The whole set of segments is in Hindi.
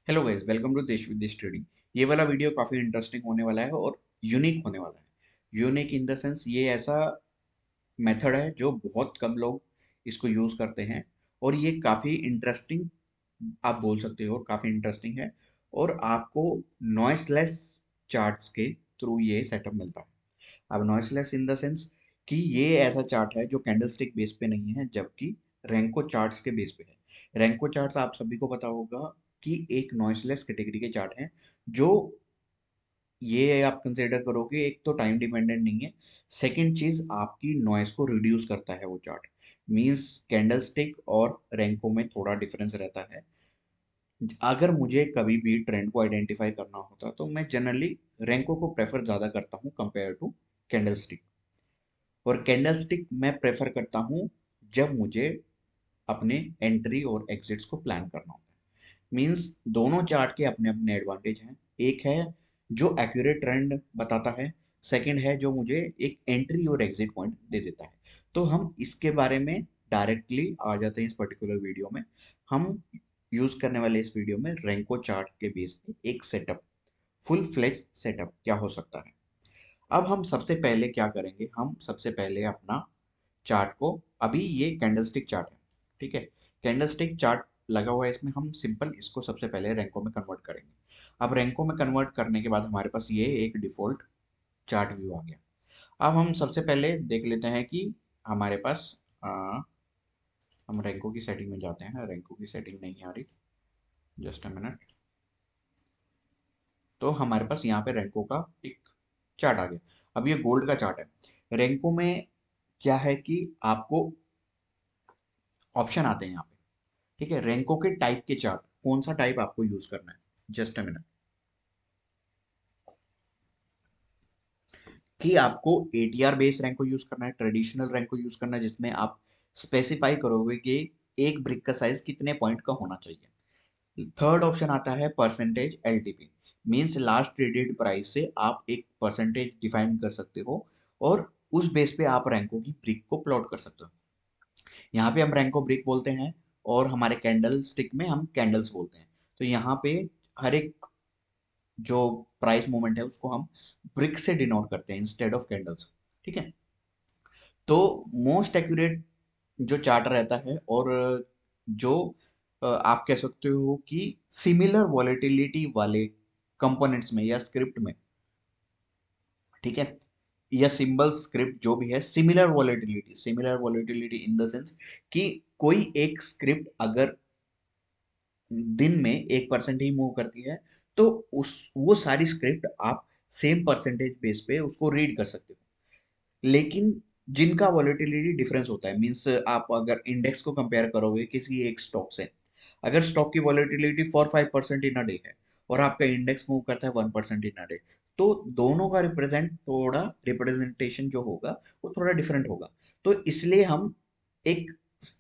हेलो गाइस, वेलकम टू देश विदेश ट्रेडिंग। ये वाला वीडियो काफ़ी इंटरेस्टिंग होने वाला है और यूनिक होने वाला है। यूनिक इन द सेंस ये ऐसा मेथड है जो बहुत कम लोग इसको यूज़ करते हैं और ये काफ़ी इंटरेस्टिंग आप बोल सकते हो, काफ़ी इंटरेस्टिंग है। और आपको नॉइसलेस चार्ट्स के थ्रू ये सेटअप मिलता है। अब नॉइसलेस इन द सेंस कि ये ऐसा चार्ट है जो कैंडलस्टिक बेस पे नहीं है, जबकि रेंको चार्ट्स के बेस पे है। रेंको चार्ट्स आप सभी को पता होगा कि एक नॉइसलेस कैटेगरी के चार्ट हैं, जो ये आप कंसिडर करोगे, एक तो टाइम डिपेंडेंट नहीं है, सेकंड चीज आपकी नॉइस को रिड्यूस करता है वो चार्ट। मींस कैंडलस्टिक और रेंको में थोड़ा डिफरेंस रहता है। अगर मुझे कभी भी ट्रेंड को आइडेंटिफाई करना होता तो मैं जनरली रेंको को प्रेफर ज़्यादा करता हूँ कंपेयर टू कैंडलस्टिक। और कैंडलस्टिक मैं प्रेफर करता हूँ जब मुझे अपने एंट्री और एग्जिट्स को प्लान करना होता है। मींस दोनों चार्ट के अपने अपने एडवांटेज हैं। एक है जो एक्यूरेट ट्रेंड बताता है, सेकंड है जो मुझे एक एंट्री और एग्जिट पॉइंट दे देता है। तो हम इसके बारे में डायरेक्टली आ जाते हैं इस पर्टिकुलर वीडियो में। हम यूज करने वाले इस वीडियो में रेंको चार्ट के बेस पे एक सेटअप, फुल फ्लेज सेटअप क्या हो सकता है। अब हम सबसे पहले क्या करेंगे, हम सबसे पहले अपना चार्ट को, अभी ये कैंडलस्टिक चार्ट है, ठीक है। कैंडलस्टिक चार्ट लगा हुआ है इसमें, हम सिंपल इसको सबसे पहले रैंकों में कन्वर्ट करेंगे। अब रैंकों में कन्वर्ट करने के बाद हमारे पास ये एक डिफॉल्ट चार्ट व्यू आ गया। अब हम सबसे पहले देख लेते हैं कि हमारे पास हम रैंकों की सेटिंग में जाते हैं। रैंकों की सेटिंग नहीं आ रही, जस्ट अ मिनट। तो हमारे पास यहाँ पे रैंकों का एक चार्ट आ गया। अब ये गोल्ड का चार्ट है। रैंकों में क्या है कि आपको ऑप्शन आते हैं यहाँ पे, ठीक है। रैंको के टाइप के चार्ट, कौन सा टाइप आपको यूज करना है, जस्ट अ मिनट। कि आपको एटीआर बेस रैंक को यूज करना है, ट्रेडिशनल रैंक को यूज करना है, जिसमें आप स्पेसिफाई करोगे कि एक ब्रिक का साइज कितने पॉइंट का होना चाहिए। थर्ड ऑप्शन आता है percentage LTP. Means last traded price से आप एक परसेंटेज डिफाइन कर सकते हो और उस बेस पे आप रैंकों की ब्रिक को प्लॉट कर सकते हो। यहाँ पे हम रैंको ब्रिक बोलते हैं और हमारे कैंडल स्टिक में हम कैंडल्स बोलते हैं। तो यहाँ पे हर एक जो प्राइस मूवमेंट है उसको हम ब्रिक से डिनोट करते हैं इंस्टेड ऑफ कैंडल्स, ठीक है। तो मोस्ट एक्यूरेट जो चार्ट रहता है और जो आप कह सकते हो कि सिमिलर वॉलेटिलिटी वाले कंपोनेंट्स में या स्क्रिप्ट में, ठीक है, या सिंबल स्क्रिप्ट जो भी है, similar volatility in the sense कि कोई एक स्क्रिप्ट अगर दिन में 1% ही मूव करती है, तो उस वो सारी स्क्रिप्ट आप सेम परसेंटेज बेस पे उसको रीड कर सकते हो। लेकिन जिनका वॉलेटिलिटी डिफरेंस होता है, मींस आप अगर इंडेक्स को कंपेयर करोगे किसी एक स्टॉक से, अगर स्टॉक की वॉलेटिलिटी 4-5% इन अ डे है और आपका इंडेक्स मूव करता है 1% इन अ डे, तो दोनों का रिप्रेजेंटेशन जो होगा वो थोड़ा डिफरेंट होगा। तो इसलिए हम एक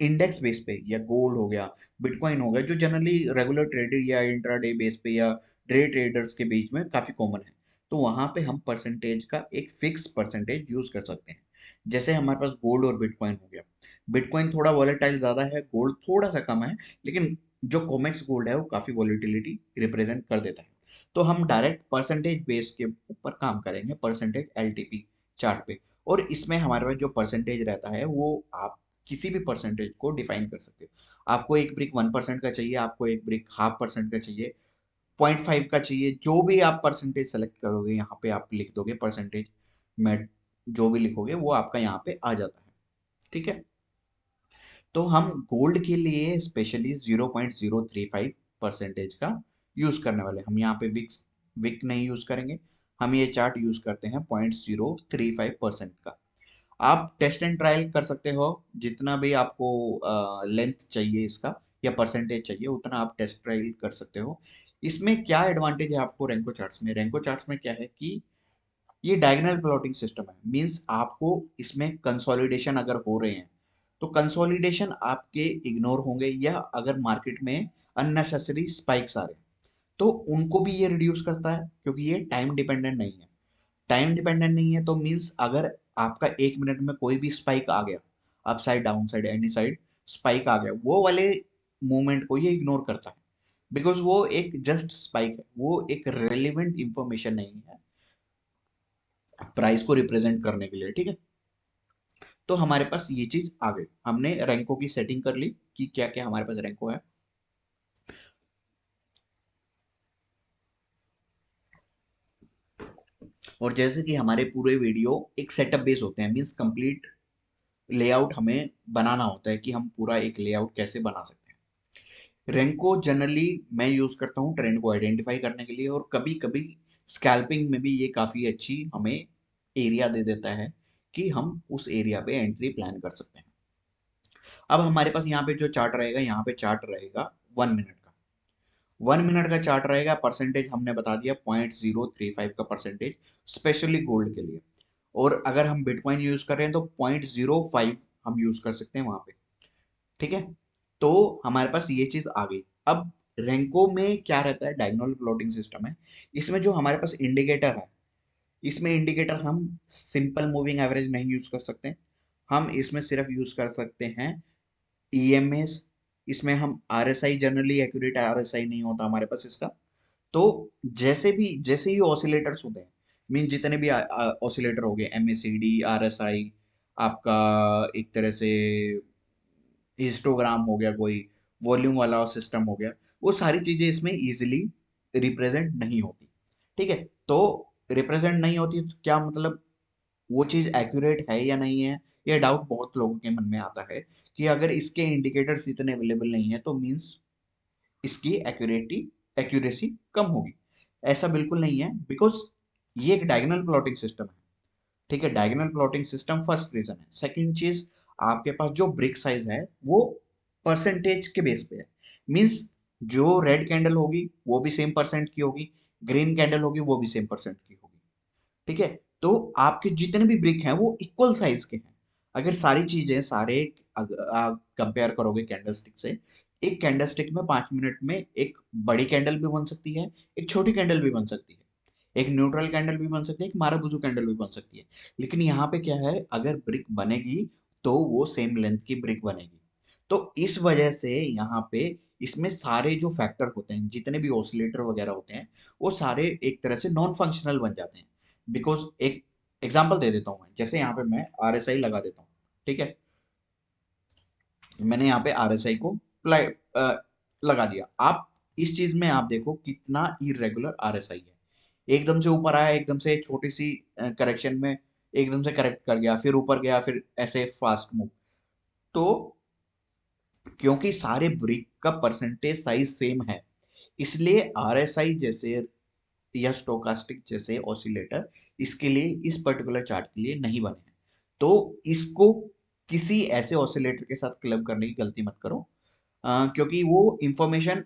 इंडेक्स बेस पे, या गोल्ड हो गया, बिटकॉइन हो गया, जो जनरली रेगुलर ट्रेडर या इंट्राडे बेस पे या डे ट्रेडर्स के बीच में काफी कॉमन है, तो वहां पे हम परसेंटेज का एक फिक्स परसेंटेज यूज कर सकते हैं। जैसे हमारे पास गोल्ड और बिटकॉइन हो गया। बिटकॉइन थोड़ा वॉलेटाइल ज्यादा है, गोल्ड थोड़ा सा कम है, लेकिन जो कोमेक्स गोल्ड है वो काफी वॉलेटिलिटी रिप्रेजेंट कर देता है। तो हम डायरेक्ट परसेंटेज बेस के ऊपर काम करेंगे, परसेंटेज एलटीपी चार्ट पे। और इसमें हमारे पास जो परसेंटेज रहता है वो आप किसी भी परसेंटेज को डिफाइन कर सकते हो। आपको एक ब्रिक 1% का चाहिए, आपको एक ब्रिक 0.5% का चाहिए, 0.5 का चाहिए, जो भी आप परसेंटेज सेलेक्ट करोगे यहाँ पे आप लिख दोगे परसेंटेज में, जो भी लिखोगे वो आपका यहाँ पे आ जाता है, ठीक है। तो हम गोल्ड के लिए स्पेशली 0.035 परसेंटेज का यूज करने वाले, हम यहाँ पे विक्स विक नहीं यूज करेंगे। हम ये चार्ट यूज करते हैं 0.035% का। आप टेस्ट एंड ट्रायल कर सकते हो, जितना भी आपको लेंथ चाहिए इसका या परसेंटेज चाहिए उतना आप टेस्ट ट्रायल कर सकते हो। इसमें क्या एडवांटेज है आपको रेंको चार्ट्स में, रेंको चार्ट्स में क्या है कि ये डायगोनल प्लॉटिंग सिस्टम है। मींस आपको इसमें कंसोलिडेशन अगर हो रहे हैं तो कंसोलिडेशन आपके इग्नोर होंगे, या अगर मार्केट में अननेसेसरी स्पाइक्स आ रहे हैं तो उनको भी ये रिड्यूस करता है, क्योंकि ये टाइम डिपेंडेंट नहीं है। टाइम डिपेंडेंट नहीं है तो मीन्स अगर आपका 1 मिनट में कोई भी स्पाइक आ गया, up side down side any side spike आ गया, वो वाले मूवमेंट को ये इग्नोर करता है। बिकॉज वो एक जस्ट स्पाइक है, वो एक रेलिवेंट इंफॉर्मेशन नहीं है प्राइस को रिप्रेजेंट करने के लिए, ठीक है। तो हमारे पास ये चीज आ गई, हमने रैंकों की सेटिंग कर ली कि क्या क्या हमारे पास रैंको है। और जैसे कि हमारे पूरे वीडियो एक सेटअप बेस होते हैं, मीन्स कंप्लीट लेआउट हमें बनाना होता है कि हम पूरा एक लेआउट कैसे बना सकते हैं। रैंको जनरली मैं यूज करता हूँ ट्रेंड को आइडेंटिफाई करने के लिए, और कभी कभी स्कैल्पिंग में भी ये काफी अच्छी हमें एरिया दे देता है कि हम उस एरिया पे एंट्री प्लान कर सकते हैं। अब हमारे पास यहाँ पे जो चार्ट रहेगा, यहाँ पे चार्ट रहेगा 1 मिनट का। 1 मिनट का चार्ट रहेगा, परसेंटेज हमने बता दिया 0.035 का परसेंटेज, स्पेशली गोल्ड के लिए। और अगर हम बिटकॉइन यूज कर रहे हैं तो 0.05 हम यूज कर सकते हैं वहां पे, ठीक है। तो हमारे पास ये चीज आ गई। अब रैंको में क्या रहता है, डायगोनल प्लॉटिंग सिस्टम है। इसमें जो हमारे पास इंडिकेटर है, इसमें इंडिकेटर हम सिंपल मूविंग एवरेज नहीं यूज कर सकते, हम इसमें सिर्फ यूज कर सकते हैं ईएमएस। इसमें हम आरएसआई, जनरली एक्यूरेट आरएसआई नहीं होता हमारे पास इसका। तो जैसे ही ऑसिलेटर्स होते हैं, मीन जितने भी ऑसिलेटर हो गए, एमएसीडी, आरएसआई, आपका एक तरह से हिस्टोग्राम हो गया, कोई वॉल्यूम वाला सिस्टम हो गया, वो सारी चीजें इसमें इजीली रिप्रेजेंट नहीं होती, ठीक है। तो रिप्रेजेंट नहीं होती तो क्या मतलब, वो चीज एक्यूरेट है या नहीं है, ये डाउट बहुत लोगों के मन में आता है कि अगर इसके इंडिकेटर्स इतने अवेलेबल नहीं है तो मींस इसकी एक्यूरेसी कम होगी। ऐसा बिल्कुल नहीं है, बिकॉज ये एक डायगोनल प्लॉटिंग सिस्टम है, ठीक है। Diagonal plotting system first region है। सेकंड चीज, आपके पास जो ब्रिक साइज है वो परसेंटेज के बेस पे है। मींस जो रेड कैंडल होगी वो भी सेम परसेंट की होगी, ग्रीन कैंडल होगी वो भी सेम परसेंट की होगी, ठीक है। तो आपके जितने भी ब्रिक हैं वो इक्वल साइज के हैं। अगर सारी चीजें सारे आप कंपेयर करोगे कैंडलस्टिक से, एक कैंडलस्टिक में 5 मिनट में एक बड़ी कैंडल भी बन सकती है, एक छोटी कैंडल भी बन सकती है, एक न्यूट्रल कैंडल भी बन सकती है, एक माराबुजू कैंडल भी बन सकती है। लेकिन यहाँ पे क्या है, अगर ब्रिक बनेगी तो वो सेम लेंथ की ब्रिक बनेगी। तो इस वजह से यहाँ पे इसमें सारे जो फैक्टर होते हैं, जितने भी ऑसिलेटर वगैरह होते हैं, वो सारे एक तरह से नॉन फंक्शनल बन जाते हैं। बिकॉज एक एग्जांपल दे देता हूँ मैं, जैसे यहाँ पे मैं आरएसआई लगा देता हूँ, ठीक है। मैंने यहाँ पे आरएसआई को प्लाई लगा दिया। आप इस चीज में आप देखो कितना इरेगुलर आरएसआई है, एकदम से ऊपर आया, एकदम से छोटी सी करेक्शन में एकदम से करेक्ट कर गया, फिर ऊपर गया, फिर ऐसे फास्ट मूव। तो क्योंकि सारे ब्रिक का परसेंटेज साइज सेम है, इसलिए आरएसआई जैसे या स्टोकास्टिक जैसे ऑसिलेटर इसके लिए, इस पर्टिकुलर चार्ट के लिए नहीं बने हैं। तो इसको किसी ऐसे ऑसिलेटर के साथ क्लब करने की गलती मत करो, क्योंकि वो इंफॉर्मेशन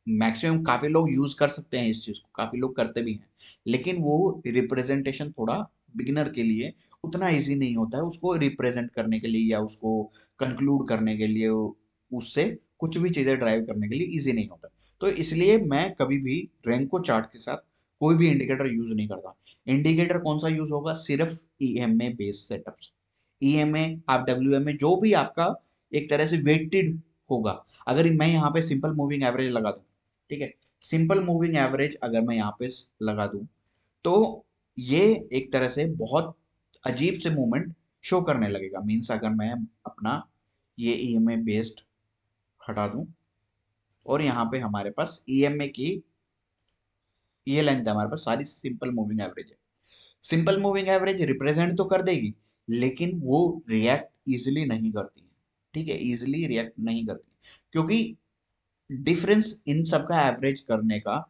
मैक्सिमम काफी लोग यूज कर सकते हैं, इस चीज को काफी लोग करते भी हैं, लेकिन वो रिप्रेजेंटेशन थोड़ा बिगिनर के लिए उतना इजी नहीं होता है, उसको रिप्रेजेंट करने के लिए या उसको कंक्लूड करने के लिए, उससे कुछ भी चीजें ड्राइव करने के लिए इजी नहीं होता। तो इसलिए मैं कभी भी रैंको चार्ट के साथ कोई भी इंडिकेटर यूज नहीं करता। इंडिकेटर कौन सा यूज होगा, सिर्फ ईएमए बेस्ड सेटअप्स। ईएमए, आप डब्ल्यूएमए, जो भी आपका एक तरह से वेटेड होगा। अगर मैं यहाँ पे सिंपल मूविंग एवरेज लगा दूं, ठीक है, सिंपल मूविंग एवरेज अगर मैं यहाँ पे लगा दूं, तो ये एक तरह से बहुत अजीब से मूवमेंट शो करने लगेगा। मीन्स अगर मैं अपना ये ईएमए बेस्ड हटा दूं, और यहाँ पे हमारे पास ईएमए की ये लेंथ है, हमारे पास सारी सिंपल मूविंग एवरेज है। सिंपल मूविंग एवरेज रिप्रेजेंट तो कर देगी, लेकिन वो रिएक्ट इजिली नहीं करती है, ठीक है, इजिली रिएक्ट नहीं करती, क्योंकि डिफरेंस इन सबका एवरेज करने का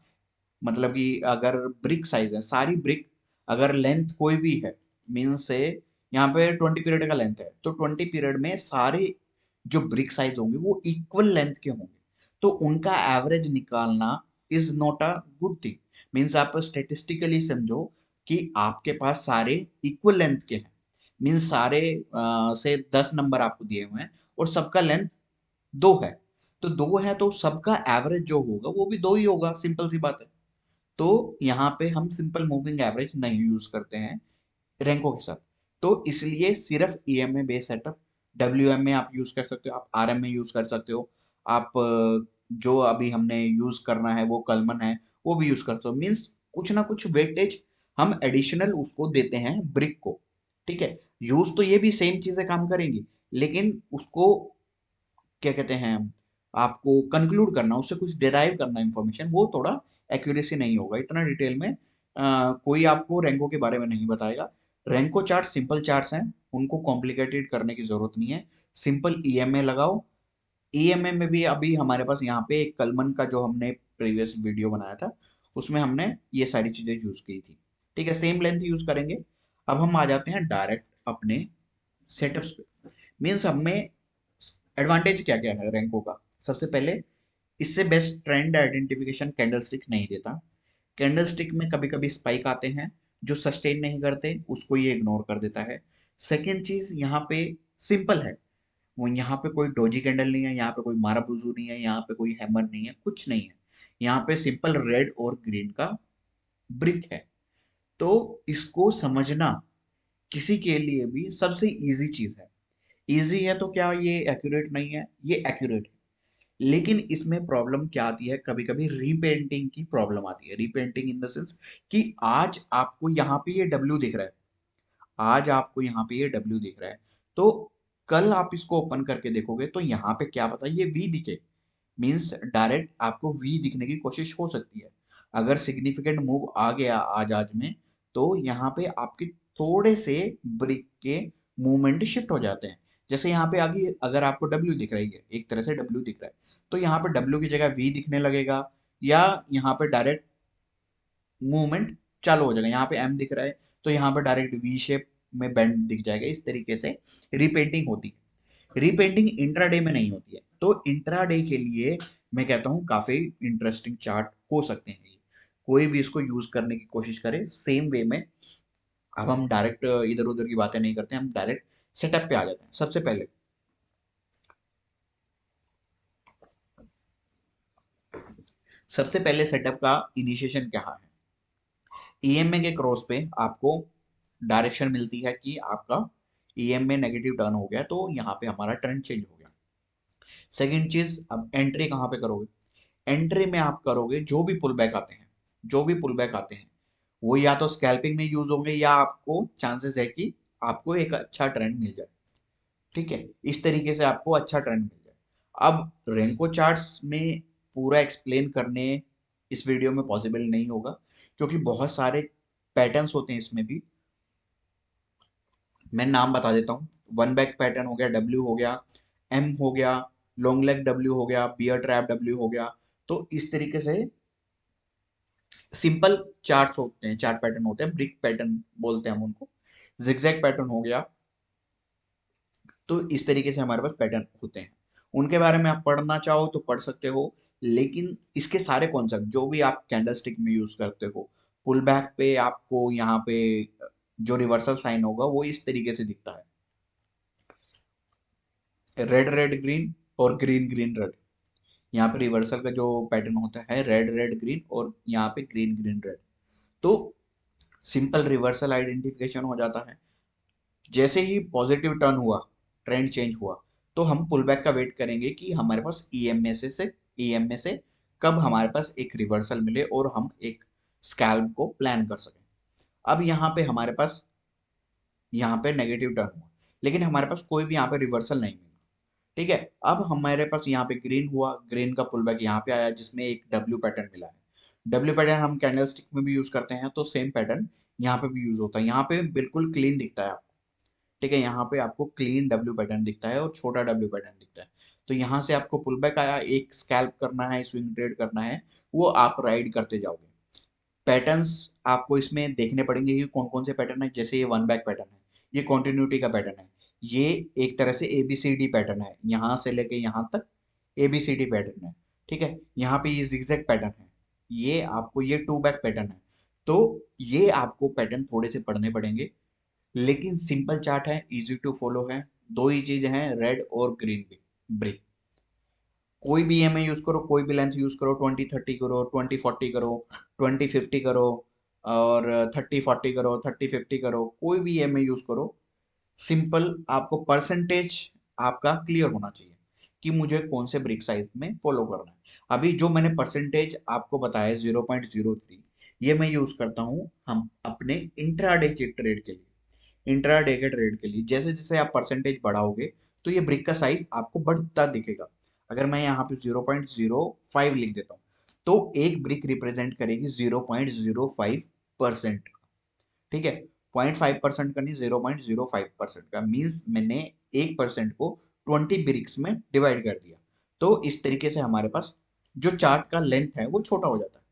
मतलब कि अगर ब्रिक साइज है, सारी ब्रिक अगर लेंथ कोई भी है, मीन से यहाँ पे 20 पीरियड का लेंथ है, तो 20 पीरियड में सारे जो ब्रिक साइज होंगे वो इक्वल लेंथ के होंगे। तो उनका एवरेज निकालना is not a good thing. Means आप स्टेटिस्टिकली समझो कि आपके पास सारे इक्वल लेंथ के हैं, मीन्स सारे से 10 नंबर आपको दिए हुए हैं और सबका लेंथ 2 है। तो 2 है तो सबका एवरेज जो होगा वो भी 2 ही होगा, सिंपल सी बात है। तो यहाँ पे हम सिंपल मूविंग एवरेज नहीं यूज करते हैं रैंकों के साथ। तो इसलिए सिर्फ ईएमए बेस सेटअप, डब्ल्यूएमए आप यूज कर सकते हो, आप आरएमए यूज कर सकते हो, आप जो अभी हमने यूज करना है वो कलमन है, वो भी यूज कर सकते हो। मीन्स कुछ ना कुछ वेटेज हम एडिशनल उसको देते हैं ब्रिक को। ठीक है, यूज तो ये भी सेम चीजें काम करेंगी, लेकिन उसको क्या कहते हैं, आपको कंक्लूड करना, उससे कुछ डिराइव करना इंफॉर्मेशन, वो थोड़ा एक्यूरेसी नहीं होगा इतना डिटेल में। कोई आपको रैंको के बारे में नहीं बताएगा। रैंको चार्ट सिंपल चार्ट्स हैं, उनको कॉम्प्लिकेटेड करने की जरूरत नहीं है। सिंपल ईएमए लगाओ। ईएमए में भी अभी हमारे पास यहाँ पे एक कलमन का जो हमने प्रीवियस वीडियो बनाया था, उसमें हमने ये सारी चीजें यूज की थी। ठीक है, सेम लेंथ यूज करेंगे। अब हम आ जाते हैं डायरेक्ट अपने सेटअप्स पे। मीन्स हमें एडवांटेज क्या क्या है रैंको का। सबसे पहले, इससे बेस्ट ट्रेंड आइडेंटिफिकेशन कैंडलस्टिक नहीं देता। कैंडलस्टिक में कभी कभी स्पाइक आते हैं जो सस्टेन नहीं करते, उसको ये इग्नोर कर देता है। सेकेंड चीज यहाँ पे सिंपल है, वो यहाँ पे कोई डोजी कैंडल नहीं है, यहाँ पे कोई माराबुजू नहीं है, यहाँ पे कोई हैमर नहीं है, कुछ नहीं है। यहाँ पे सिंपल रेड और ग्रीन का ब्रिक है। तो इसको समझना किसी के लिए भी सबसे इजी चीज है। इजी है तो क्या ये एक्यूरेट नहीं है? ये एक्यूरेट है, लेकिन इसमें प्रॉब्लम क्या आती है, कभी कभी रीपेंटिंग की प्रॉब्लम आती है। रीपेंटिंग इन द सेंस कि आज आपको यहाँ पे ये डब्ल्यू दिख रहा है, आज आपको यहाँ पे ये डब्ल्यू दिख रहा है, तो कल आप इसको ओपन करके देखोगे तो यहाँ पे क्या पता ये वी दिखे। मीन्स डायरेक्ट आपको वी दिखने की कोशिश हो सकती है। अगर सिग्निफिकेंट मूव आ गया आज में, तो यहाँ पे आपके थोड़े से ब्रिक के मूवमेंट शिफ्ट हो जाते हैं। जैसे यहाँ पे आगे अगर आपको डब्ल्यू दिख रही है, एक तरह से डब्ल्यू दिख रहा है, तो यहाँ पे डब्ल्यू की जगह वी दिखने लगेगा, या यहाँ पे डायरेक्ट मूवमेंट चालू हो जाएगा। यहाँ पे एम दिख रहा है, तो यहाँ पे डायरेक्ट वी शेप में बेंड दिख जाएगा। इस तरीके से रीपेंटिंग होती है। रीपेंटिंग इंट्राडे में नहीं होती है, तो इंट्राडे के लिए मैं कहता हूँ काफी इंटरेस्टिंग चार्ट हो सकते हैं ये। कोई भी इसको यूज करने की कोशिश करे सेम वे में। अब हम डायरेक्ट इधर उधर की बातें नहीं करते, हम डायरेक्ट सेटअप पे आ जाते हैं। सबसे पहले सेटअप का इनिशिएशन क्या है? ईएमए के क्रॉस पे आपको डायरेक्शन मिलती है कि आपका ईएमए नेगेटिव टर्न हो गया, तो यहाँ पे हमारा ट्रेंड चेंज हो गया। सेकंड चीज, अब एंट्री कहाँ पे करोगे? एंट्री में आप करोगे जो भी पुल बैक आते हैं, जो भी पुल बैक आते हैं वो या तो स्कैल्पिंग में यूज होंगे, या आपको चांसेस है कि आपको एक अच्छा ट्रेंड मिल जाए। ठीक है, इस तरीके से आपको अच्छा ट्रेंड मिल जाए। अब रेंको चार्ट्स में पूरा एक्सप्लेन करने इस वीडियो में पॉसिबल नहीं होगा, क्योंकि बहुत सारे पैटर्न्स होते हैं इसमें भी। मैं नाम बता देता हूँ। वन बैक पैटर्न हो गया, डब्ल्यू हो गया, एम हो गया, लॉन्ग लेग डब्ल्यू हो गया, बियर ट्रैप डब्ल्यू हो गया। तो इस तरीके से सिंपल चार्ट्स होते हैं, चार्ट पैटर्न होते हैं, ब्रिक पैटर्न बोलते हैं हम उनको। जिगजैग पैटर्न हो गया। तो इस तरीके से हमारे पास पैटर्न होते हैं। उनके बारे में आप पढ़ना चाहो तो पढ़ सकते हो, लेकिन इसके सारे कॉन्सेप्ट जो भी आप कैंडलस्टिक में यूज करते हो, पुल बैक पे आपको यहाँ पे जो रिवर्सल साइन होगा वो इस तरीके से दिखता है, रेड रेड ग्रीन और ग्रीन ग्रीन रेड। यहाँ पे रिवर्सल का जो पैटर्न होता है रेड रेड ग्रीन, और यहाँ पे ग्रीन ग्रीन रेड। तो सिंपल रिवर्सल आइडेंटिफिकेशन हो जाता है। जैसे ही पॉजिटिव टर्न हुआ, ट्रेंड चेंज हुआ, तो हम पुल बैक का वेट करेंगे कि हमारे पास ईएमए से कब हमारे पास एक रिवर्सल मिले और हम एक स्कैल्प को प्लान कर सकें। अब यहाँ पे नेगेटिव टर्न हुआ, लेकिन हमारे पास कोई भी यहाँ पे रिवर्सल नहीं मिला। ठीक है, अब हमारे पास यहाँ पे ग्रीन हुआ, ग्रीन का पुल बैक यहाँ पे आया जिसमें एक डब्ल्यू पैटर्न मिला है। डब्ल्यू पैटर्न हम कैंडल स्टिक में भी यूज करते हैं, तो सेम पैटर्न यहाँ पे भी यूज होता है। यहाँ पे बिल्कुल क्लीन दिखता है। ठीक है, यहाँ पे आपको क्लीन डब्ल्यू पैटर्न दिखता है और छोटा डब्ल्यू पैटर्न दिखता है। तो यहाँ से आपको पुल बैक आया, एक स्कैल्प करना है, स्विंग ट्रेड करना है, वो आप राइड करते जाओगे। पैटर्न्स आपको इसमें देखने पड़ेंगे कि कौन कौन से पैटर्न है। जैसे ये वन बैक पैटर्न है, ये कॉन्टिन्यूटी का पैटर्न है, ये एक तरह से एबीसीडी पैटर्न है, यहाँ से लेके यहाँ तक एबीसीडी पैटर्न है। ठीक है, यहाँ पे ये जिगजैग पैटर्न है, ये आपको ये टू बैक पैटर्न है। तो ये आपको पैटर्न थोड़े से पढ़ने पड़ेंगे, लेकिन सिंपल चार्ट है, इजी टू फॉलो है। दो ही चीज हैं, रेड और ग्रीन ब्रिक। कोई भी ईएमआई यूज करो, कोई भी लेंथ यूज करो, 20-30 करो, 20-40 करो, 20-50 करो, और 30-40 करो, 30-50 करो, कोई भी ईएमआई यूज करो। सिंपल आपको परसेंटेज आपका क्लियर होना चाहिए कि मुझे कौन से ब्रिक साइज में फॉलो करना है। अभी जो मैंने परसेंटेज आपको बताया 0.03, ये मैं यूज करता हूँ हम अपने इंट्राडे के ट्रेड के लिए। इंट्राडे के ट्रेड के लिए जैसे जैसे आप परसेंटेज बढ़ाओगे तो ये ब्रिक का साइज आपको बढ़ता दिखेगा। अगर मैं यहाँ पे 0.05 लिख देता हूँ तो एक ब्रिक रिप्रेजेंट करेगी 0.05%। ठीक है, 0.5% का नहीं, 0.05% का मीन्स मैंने 1% को 20 ब्रिक्स में डिवाइड कर दिया। तो इस तरीके से हमारे पास जो चार्ट का लेंथ है वो छोटा हो जाता है।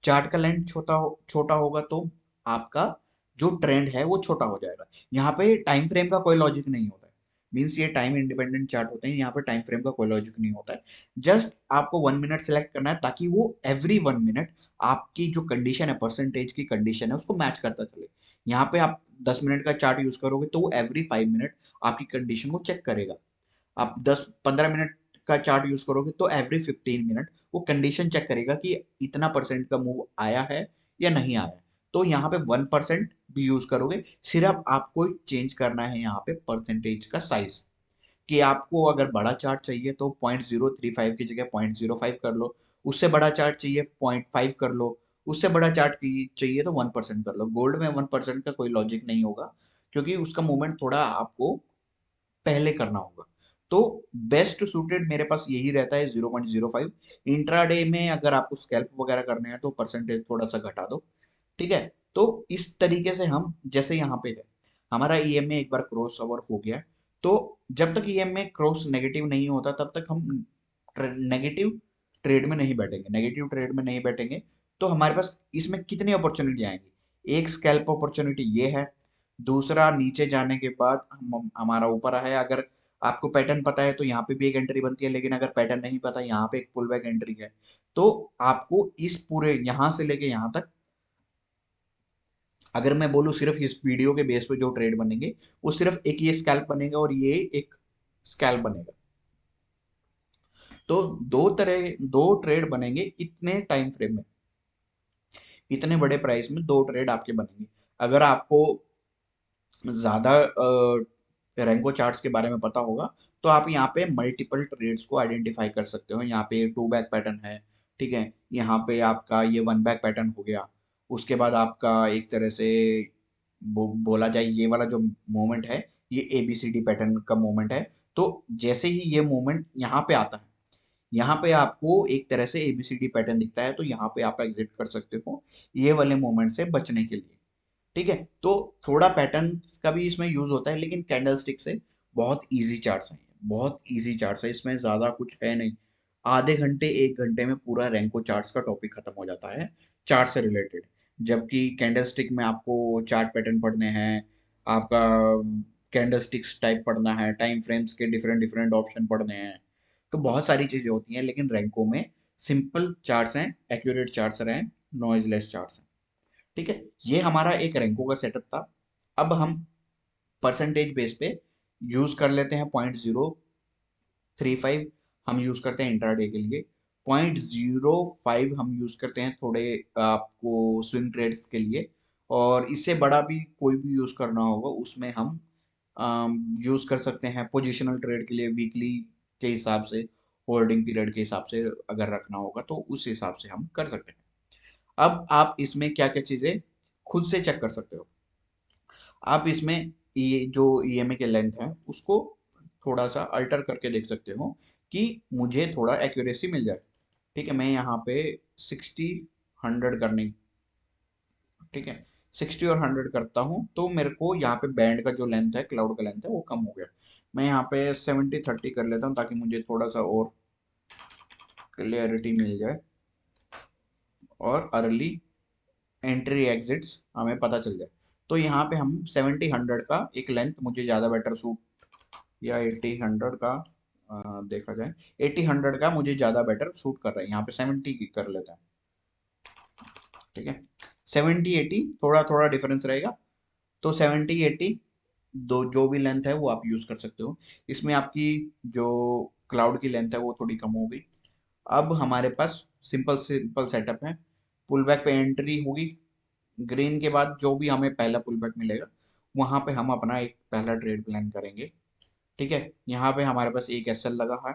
चार्ट का लेंथ छोटा होगा तो आपका जो ट्रेंड है वो छोटा हो जाएगा। यहाँ पे टाइम फ्रेम का कोई लॉजिक नहीं होता है। मीन्स ये टाइम इंडिपेंडेंट चार्ट होते हैं, यहाँ पे टाइम फ्रेम का कोई लॉजिक नहीं होता है। जस्ट आपको 1 मिनट सेलेक्ट करना है ताकि वो एवरी 1 मिनट आपकी जो कंडीशन है, परसेंटेज की कंडीशन है, उसको मैच करता चले। यहाँ पे आप 10 मिनट का चार्ट यूज करोगे तो वो एवरी 5 मिनट आपकी कंडीशन को चेक करेगा। आप 10-15 मिनट का चार्ट यूज करोगे तो एवरी 15 मिनट वो कंडीशन चेक करेगा कि इतना परसेंट का मूव आया है या नहीं आया है। तो यहाँ पे 1% भी यूज करोगे, सिर्फ आपको चेंज करना है यहाँ पे परसेंटेज का साइज। कि आपको अगर बड़ा चार्ट चाहिए तो 0.035 की जगह 0.05 कर लो, उससे बड़ा चार्ट चाहिए 0.5 कर लो, उससे बड़ा चार्ट चाहिए तो 1% कर लो। गोल्ड में 1% का कोई लॉजिक नहीं होगा क्योंकि उसका मूवमेंट थोड़ा आपको पहले करना होगा। तो बेस्ट सूटेड मेरे पास यही रहता है 0.05। इंट्राडे में अगर आपको स्कैल्प वगैरह करने हैं तो परसेंटेज थोड़ा सा घटा दो। ठीक है, तो इस तरीके से हम जैसे यहाँ पे है हमारा ईएमए एक बार क्रॉस ओवर हो गया, तो जब तक ईएमए क्रॉस नेगेटिव नहीं होता तब तक हम नेगेटिव ट्रेड में नहीं बैठेंगे। नेगेटिव ट्रेड में नहीं बैठेंगे तो हमारे पास इसमें कितनी अपॉर्चुनिटी आएंगी। एक स्कैल्प अपॉर्चुनिटी ये है, दूसरा नीचे जाने के बाद हमारा ऊपर है। अगर आपको पैटर्न पता है तो यहाँ पे भी एक एंट्री बनती है, लेकिन अगर पैटर्न नहीं पता यहाँ पे एक पुल बैक एंट्री है। तो आपको इस पूरे यहाँ से लेके यहाँ तक अगर मैं बोलूँ सिर्फ इस वीडियो के बेस पे जो ट्रेड बनेंगे वो सिर्फ एक ये स्कैल्प बनेगा और ये एक स्कैल्प बनेगा। तो दो ट्रेड बनेंगे इतने टाइम फ्रेम में, इतने बड़े प्राइस में दो ट्रेड आपके बनेंगे। अगर आपको ज्यादा रैंको चार्ट्स के बारे में पता होगा तो आप यहाँ पे मल्टीपल ट्रेड्स को आइडेंटिफाई कर सकते हो। यहाँ पे टू बैक पैटर्न है, ठीक है, यहाँ पे आपका ये वन बैक पैटर्न हो गया। उसके बाद आपका एक तरह से बोला जाए ये वाला जो मूवमेंट है ये ABCD पैटर्न का मूवमेंट है। तो जैसे ही ये मूवमेंट यहाँ पे आता है, यहाँ पे आपको एक तरह से ABCD पैटर्न दिखता है, तो यहाँ पे आप एग्जिट कर सकते हो ये वाले मूवमेंट से बचने के लिए। ठीक है, तो थोड़ा पैटर्न का भी इसमें यूज होता है, लेकिन कैंडलस्टिक से बहुत इजी चार्ट्स हैं, बहुत इजी चार्ट्स है, इसमें ज्यादा कुछ है नहीं। आधे घंटे 1 घंटे में पूरा रैंको चार्ट्स का टॉपिक खत्म हो जाता है चार्ट से रिलेटेड। जबकि कैंडलस्टिक में आपको चार्ट पैटर्न पढ़ने हैं, आपका कैंडलस्टिक्स टाइप पढ़ना है, टाइम फ्रेम्स के डिफरेंट डिफरेंट ऑप्शन पढ़ने हैं, तो बहुत सारी चीजें होती हैं। लेकिन रैंको में सिंपल चार्ट्स हैं, एक्यूरेट चार्ट्स हैं, नॉइजलेस चार्ट्स हैं। ठीक है, ये हमारा एक रैंको का सेटअप था। अब हम परसेंटेज बेस पे यूज कर लेते हैं 0.035 हम यूज करते हैं इंट्राडे के लिए। 0.05 हम यूज करते हैं थोड़े आपको स्विंग ट्रेड्स के लिए। और इससे बड़ा भी कोई भी यूज करना होगा उसमें हम यूज कर सकते हैं पोजिशनल ट्रेड के लिए, वीकली के हिसाब से, होल्डिंग पीरियड के हिसाब से अगर रखना होगा तो उस हिसाब से हम कर सकते हैं। अब आप इसमें क्या क्या चीजें खुद से चेक कर सकते हो। आप इसमें ये जो ईएमए के लेंथ है उसको थोड़ा सा अल्टर करके देख सकते हो कि मुझे थोड़ा एक्यूरेसी मिल जाए। ठीक है, मैं यहाँ पे 60 100 करने, ठीक है, 60 और 100 करता हूँ तो मेरे को यहाँ पे बैंड का जो लेंथ है, क्लाउड का लेंथ है, वो कम हो गया। मैं यहाँ पे 70 30 कर लेता हूँ ताकि मुझे थोड़ा सा और क्लियरिटी मिल जाए और अर्ली एंट्री एग्जिट्स हमें पता चल जाए। तो यहाँ पे हम 70 100 का एक लेंथ मुझे ज़्यादा बेटर सूट, या 80 100 का देखा जाए, 80 100 का मुझे ज़्यादा बेटर सूट कर रहा है। यहाँ पे 70 की कर लेते हैं। ठीक है, 70 80 थोड़ा थोड़ा डिफरेंस रहेगा, तो 70 80 दो जो भी लेंथ है वो आप यूज़ कर सकते हो। इसमें आपकी जो क्लाउड की लेंथ है वो थोड़ी कम हो गई। अब हमारे पास सिंपल सिंपल सेटअप है। पुल बैक पे एंट्री होगी, ग्रीन के बाद जो भी हमें पहला पुल बैक मिलेगा वहां पे हम अपना एक पहला ट्रेड प्लान करेंगे। ठीक है, यहाँ पे हमारे पास एक SL लगा है,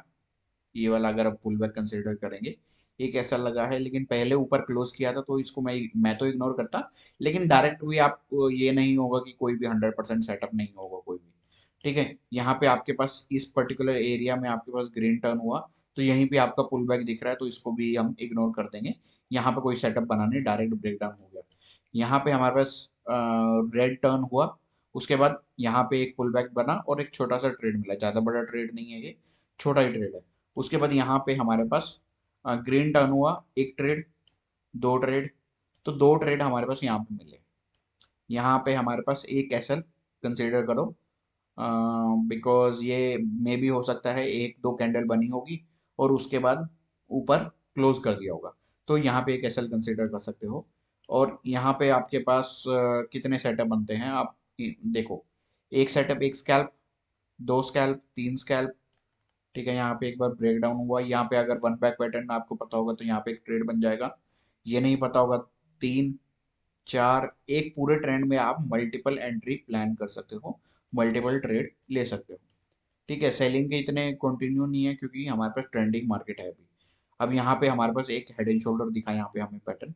ये वाला अगर आप पुल बैक कंसिडर करेंगे, एक ऐसा लगा है, लेकिन पहले ऊपर क्लोज किया था तो इसको मैं तो इग्नोर करता, लेकिन डायरेक्ट भी आपको ये नहीं होगा कि कोई भी 100% सेटअप नहीं होगा कोई भी। ठीक है, यहाँ पे आपके पास इस पर्टिकुलर एरिया में आपके पास ग्रीन टर्न हुआ, तो यहीं पे आपका पुल बैक दिख रहा है, तो इसको भी हम इग्नोर कर देंगे। यहाँ पे कोई सेटअप बना नहीं, डायरेक्ट ब्रेकडाउन हो गया। यहाँ पे हमारे पास रेड टर्न हुआ, उसके बाद यहाँ पे एक पुल बैक बना और एक छोटा सा ट्रेड मिला, ज़्यादा बड़ा ट्रेड नहीं है ये, छोटा ही ट्रेड है। उसके बाद यहाँ पे हमारे पास ग्रीन टर्न हुआ, एक ट्रेड, दो ट्रेड, तो दो ट्रेड हमारे पास यहाँ पे मिले। यहाँ पे हमारे पास एक एसएल कंसिडर करो, बिकॉज ये मे भी हो सकता है एक दो कैंडल बनी होगी और उसके बाद ऊपर क्लोज कर दिया होगा, तो यहाँ पे एक एसएल कंसिडर कर सकते हो। और यहाँ पे आपके पास कितने सेटअप बनते हैं आप देखो, एक सेटअप, एक स्कैल्प, दो स्कैल्प, तीन स्कैल्प। ठीक है, यहाँ पे एक बार ब्रेक डाउन हुआ, यहाँ पे अगर वन बैक पैटर्न आपको पता होगा तो यहाँ पे एक ट्रेड बन जाएगा, ये नहीं पता होगा, तीन, चार, एक पूरे ट्रेंड में आप मल्टीपल एंट्री प्लान कर सकते हो, मल्टीपल ट्रेड ले सकते हो। ठीक है, सेलिंग के इतने कंटिन्यू नहीं है क्योंकि हमारे पास ट्रेंडिंग मार्केट है अभी। अब यहाँ पे हमारे पास एक हेड एंड शोल्डर दिखा यहाँ पे हमें पैटर्न,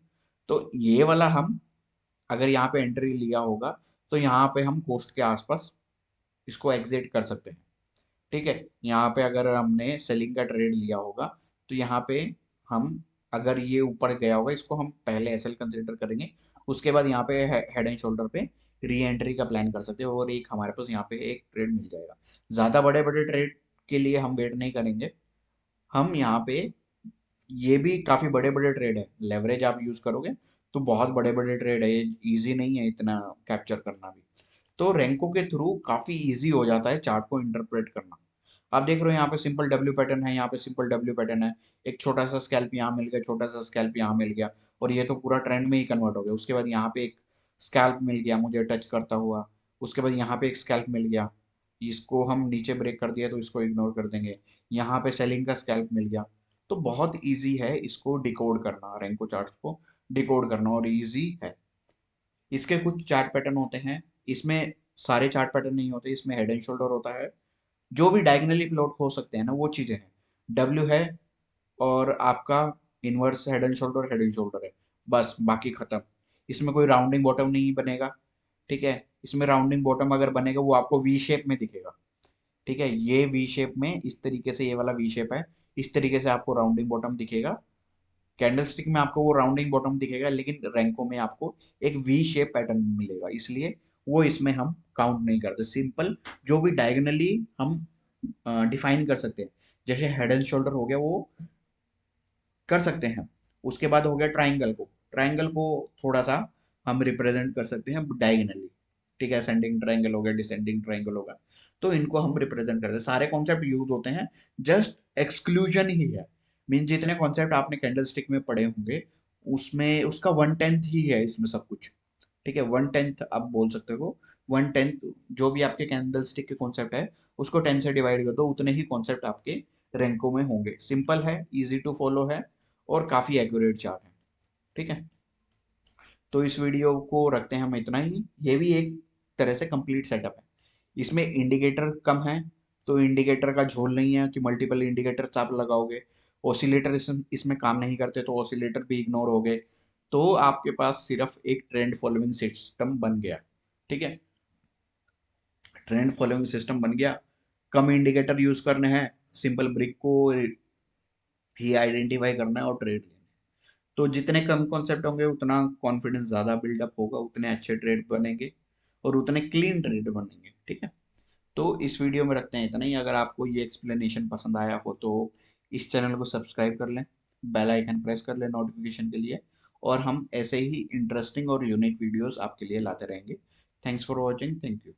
तो ये वाला हम अगर यहाँ पे एंट्री लिया होगा तो यहाँ पे हम कोस्ट के आसपास इसको एग्जिट कर सकते हैं। ठीक है, यहाँ पे अगर हमने सेलिंग का ट्रेड लिया होगा तो यहाँ पे हम, अगर ये ऊपर गया होगा, इसको हम पहले एसएल कंसिडर करेंगे, उसके बाद यहाँ पे हेड एंड शोल्डर पे री एंट्री का प्लान कर सकते हैं और एक हमारे पास यहाँ पे एक ट्रेड मिल जाएगा। ज़्यादा बड़े बड़े ट्रेड के लिए हम वेट नहीं करेंगे, हम यहाँ पे, ये भी काफ़ी बड़े बड़े ट्रेड है, लेवरेज आप यूज़ करोगे तो बहुत बड़े बड़े ट्रेड है, ये ईजी नहीं है इतना कैप्चर करना भी। तो रैंको के थ्रू काफ़ी ईजी हो जाता है चार्ट को इंटरप्रेट करना। आप देख रहे हो यहाँ पे सिंपल डब्ल्यू पैटर्न है, यहाँ पे सिंपल डब्ल्यू पैटर्न है, एक छोटा सा स्कैल्प यहाँ मिल गया, छोटा सा स्कैल्प यहाँ मिल गया, और ये तो पूरा ट्रेंड में ही कन्वर्ट हो गया। उसके बाद यहाँ पे एक स्कैल्प मिल गया मुझे टच करता हुआ, उसके बाद यहाँ पे एक स्कैल्प मिल गया, इसको हम नीचे ब्रेक कर दिया तो इसको इग्नोर कर देंगे, यहाँ पे सेलिंग का स्कैल्प मिल गया। तो बहुत इजी है इसको डिकोड करना, रैंको चार्ट्स को डिकोड करना, और इजी है। इसके कुछ चार्ट पैटर्न होते हैं, इसमें सारे चार्ट पैटर्न नहीं होते, इसमें हेड एंड शोल्डर होता है, जो भी डायगनली प्लॉट हो सकते हैं ना वो चीजें हैं, डब्ल्यू है और आपका इनवर्स हेड एंड शोल्डर है, बस बाकी खत्म। इसमें कोई राउंडिंग बॉटम नहीं बनेगा। ठीक है, इसमें राउंडिंग बॉटम अगर बनेगा वो आपको वी शेप में दिखेगा। ठीक है, ये वी शेप में इस तरीके से, ये वाला वी शेप है, इस तरीके से आपको राउंडिंग बॉटम दिखेगा। कैंडलस्टिक में आपको वो राउंडिंग बॉटम दिखेगा, लेकिन रैंको में आपको एक वी शेप पैटर्न मिलेगा, इसलिए वो इसमें हम काउंट नहीं करते। सिंपल जो भी डायगनली हम डिफाइन कर सकते हैं, जैसे हेड एंड शोल्डर हो गया वो कर सकते हैं। उसके बाद हो गया ट्राइंगल को, ट्राइंगल को थोड़ा सा हम रिप्रेजेंट कर सकते हैं डायगनली। ठीक है, असेंडिंग ट्राइंगल हो गया, डिसेंडिंग ट्राइंगल होगा, तो इनको हम रिप्रेजेंट करते हैं। सारे कॉन्सेप्ट यूज होते हैं, जस्ट एक्सक्लूजन ही है, मीन जितने कॉन्सेप्ट आपने कैंडल स्टिक में पढ़े होंगे उसमें उसका 1/10 ही है इसमें सब कुछ। ठीक है, 1/10 आप बोल सकते हो, 1/10 जो भी आपके कैंडल स्टिक के कॉन्सेप्ट है उसको 10 से डिवाइड कर दो, उतने ही कॉन्सेप्ट आपके रैंको में होंगे। सिंपल है, इजी टू फॉलो है, और काफ़ी एक्यूरेट चार्ट है। ठीक है, तो इस वीडियो को रखते हैं हम इतना ही। ये भी एक तरह से कंप्लीट सेटअप है, इसमें इंडिकेटर कम है, तो इंडिकेटर का झोल नहीं है कि मल्टीपल इंडिकेटर आप लगाओगे। ऑसिलेटर इसमें काम नहीं करते, तो ऑसिलेटर भी इग्नोर हो गए, तो आपके पास सिर्फ एक ट्रेंड फॉलोइंग सिस्टम बन गया। ठीक है, ट्रेंड फॉलोइंग सिस्टम बन गया, कम इंडिकेटर यूज करने हैं, सिंपल ब्रिक को ही आइडेंटिफाई करना है और ट्रेड लेना है। तो जितने कम कॉन्सेप्ट होंगे उतना कॉन्फिडेंस ज़्यादा बिल्डअप होगा, उतने अच्छे ट्रेड बनेंगे और उतने क्लीन ट्रेड बनेंगे। ठीक है, तो इस वीडियो में रखते हैं इतना ही। अगर आपको ये एक्सप्लेनेशन पसंद आया हो तो इस चैनल को सब्सक्राइब कर लें, बेल आइकन प्रेस कर लें नोटिफिकेशन के लिए, और हम ऐसे ही इंटरेस्टिंग और यूनिक वीडियोस आपके लिए लाते रहेंगे। Thanks for watching, thank you.